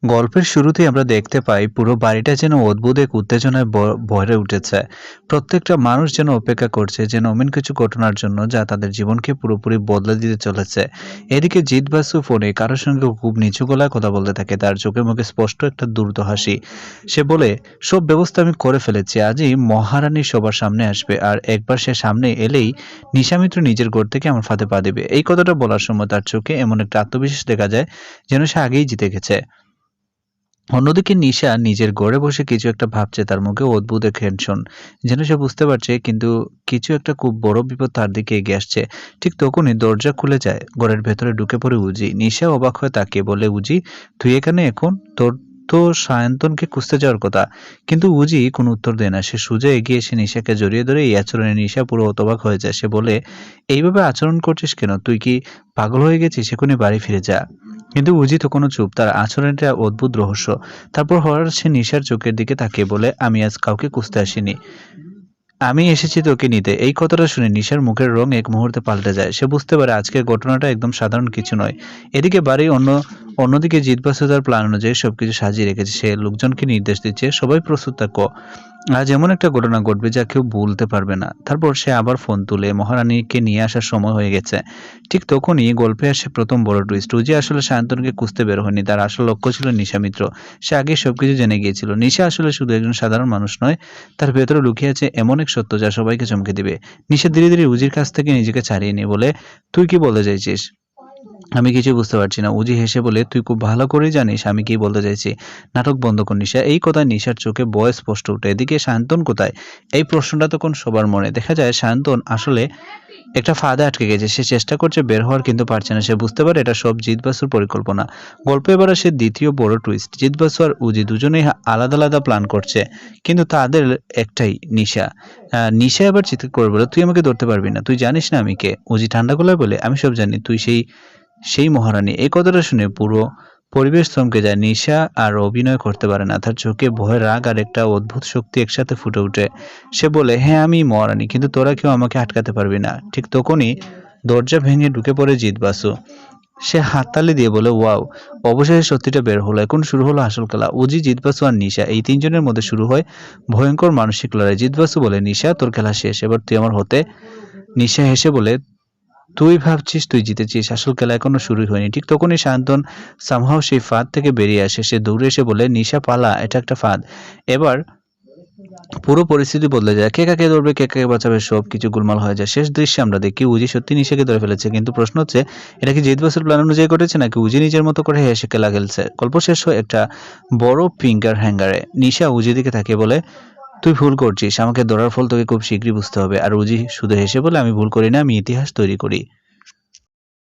গল্পের শুরুতেই আমরা দেখতে পাই পুরো বাড়িটা যেন অদ্ভুত এক উত্তেজনায় ভরে উঠেছে। প্রত্যেকটা মানুষ যেন অপেক্ষা করছে যেন অমন কিছু ঘটনার জন্য যা তাদের জীবনকে পুরোপুরি বদলে দিতে চলেছে। এদিকে জিৎ বাসু ফোনে কারোর সঙ্গে খুব নিচু গলায় কথা বলতে থাকে, তার চোখে মুখে স্পষ্ট একটা দ্রুত হাসি। সে বলে, সব ব্যবস্থা আমি করে ফেলেছি, আজই মহারানী সবার সামনে আসবে, আর একবার সে সামনে এলেই নিশামিত্র নিজের ঘর থেকে আমার ফাঁদে পা দেবে। এই কথাটা বলার সময় তার চোখে এমন একটা আত্মবিশ্বাস দেখা যায় যেন সে আগেই জিতে গেছে। অন্যদিকে নিশা নিজের ঘরে বসে কিছু একটা ভাবছে, তার মুখে অদ্ভুত এক টেনশন, যেন সে বুঝতে পারছে কিন্তু কিছু একটা খুব বড় বিপদ তার দিকে এগিয়ে আসছে। ঠিক তখনই দরজা খুলে যায়, ঘরের ভেতরে ঢুকে পড়ে উজি। নিশা অবাক হয়ে তাকিয়ে বলে, উজি তুই এখানে এখন? তোর তো সায়ন্তনকে খুঁজতে যাওয়ার কথা। কিন্তু উজি কোনো উত্তর দেয় না। সে সোজা এগিয়ে এসে নিশাকে জড়িয়ে ধরে এই আচরণে নিশা পুরো হতবাক হয়ে যায়। সে বলে, এইভাবে আচরণ করছিস কেন? তুই কি পাগল হয়ে গেছিস? এখনই বাড়ি ফিরে যা। কিন্তু উজি তখনও চুপ, তার আচরণটা অদ্ভুত রহস্য। তারপর হঠাৎ সে নিশার চোখের দিকে তাকিয়ে বলে, আমি আজ কাউকে খুঁজতে আসিনি, আমি এসেছি তোকে নিতে। এই কথাটা শুনে নিশার মুখের রং এক মুহূর্তে পাল্টে যায়। সে বুঝতে পারে আজকের ঘটনাটা একদম সাধারণ কিছু নয়। এদিকে বাড়ির অন্যদিকে জিতবাসু তার প্ল্যান অনুযায়ী সবকিছু সাজিয়ে রেখেছে। সে লোকজনকে নির্দেশ দিচ্ছে, সবাই প্রস্তুত থাকো, আজ এমন একটা ঘটনা ঘটবে যা কেউ ভুলতে পারবে না। তারপর সে আবার ফোন তুলে, মহারানীকে নিয়ে আসার সময় হয়ে গেছে। ঠিক তখনই গল্পে আসে প্রথম বড় টুইস্ট। রুজি আসলে সায়ন্তনকে খুঁজতে বের হয়নি, তার আসল লক্ষ্য ছিল নিশা মিত্র। সে আগে সবকিছু জেনে গিয়েছিল। নিশা আসলে শুধু একজন সাধারণ মানুষ নয়, তার ভেতরে লুকিয়ে আছে এমন এক সত্য যা সবাইকে চমকে দিবে। নিশা ধীরে ধীরে উজির কাছ থেকে নিজেকে ছাড়িয়ে নিয়ে বলে, তুই কি বলতে চাইছিস? আমি কিছুই বুঝতে পারছি না। উজি হেসে বলে, তুই খুব ভালো করেই জানিস আমি কি বলতে চাইছি। নাটক বন্ধ কর নিশা। এই কথায় নিশার চোখে ভয় স্পষ্ট ওঠে। এদিকে সায়ন্তন কোথায়? এই প্রশ্নটা তখন সবার মনে। দেখা যায় সায়ন্তন আসলে একটা ফাঁদে আটকে গেছে। সে চেষ্টা করছে বের হওয়ার, কিন্তু পারছে না। সে বুঝতে পারে এটা সব জিৎ বাসুর পরিকল্পনা। গল্পে এবার আসে দ্বিতীয় বড় টুইস্ট। জিৎ বাসু আর উজি দুজনেই আলাদা আলাদা প্ল্যান করছে, কিন্তু তাদের একটাই, নিশা। নিশা এবার চিৎকার করে বলে, তুই আমাকে ধরতে পারবি না, তুই জানিস না আমি কে? উজি ঠান্ডা গলায় বলে, আমি সব জানি, তুই সেই সেই মহারানী। এই কথাটা শুনে পুরো পরিবেশ থমকে যায়। নিশা আর অভিনয় করতে পারে না, তার চোখে ভয়, রাগ আর একটা অদ্ভুত শক্তি একসাথে ফুটে ওঠে। সে বলে, হ্যাঁ আমি মহারানী, কিন্তু তোরা কেউ আমাকে আটকাতে পারবি না। ঠিক তখনই দরজা ভেঙে ঢুকে পড়ে জিৎ বাসু। সে হাততালি দিয়ে বলে, ওয়াও, অবশেষে সত্যিটা বের হলো। এখন শুরু হলো আসল খেলা। উজি, জিতবাসু আর নিশা, এই তিনজনের মধ্যে শুরু হয় ভয়ঙ্কর মানসিক লড়াই। জিতবাসু বলে, নিশা তোর খেলা শেষ, এবার তুই আমার হতে। নিশা হেসে বলে, তুই ভাবছিস তুই জিতেছিস, আসল খেলা এখনো শুরুই হয়নি। ঠিক তখনই শান্তন সামহাও সেই ফাঁদ থেকে বেরিয়ে আসে। সে দৌড়ে এসে বলে, নিশা পালা, এটা একটা ফাঁদ। এবার পুরো পরিস্থিতি বদলে যায়। কে কাকে ধরবে, কে কাকে বাঁচাবে, সব কিছু গোলমাল হয়ে যায়। শেষ দৃশ্যে আমরা দেখি উজি সত্যি নিশাকে ধরে ফেলেছে, কিন্তু প্রশ্ন হচ্ছে, এটা কি জিৎ বাসুর প্ল্যান অনুযায়ী ঘটেছে নাকি উজি নিজের মতো করে হেসে খেলা খেলছে? গল্প শেষ হয় একটা বড় ফিঙ্গার হ্যাঙ্গারে। নিশা উজির দিকে তাকিয়ে বলে, তুই ভুল করছিস, আমাকে ধরার ফল তোকে খুব শীঘ্রই বুঝতে হবে। আর উজি শুধু হেসে বলে, আমি ভুল করি না, আমি ইতিহাস তৈরি করি।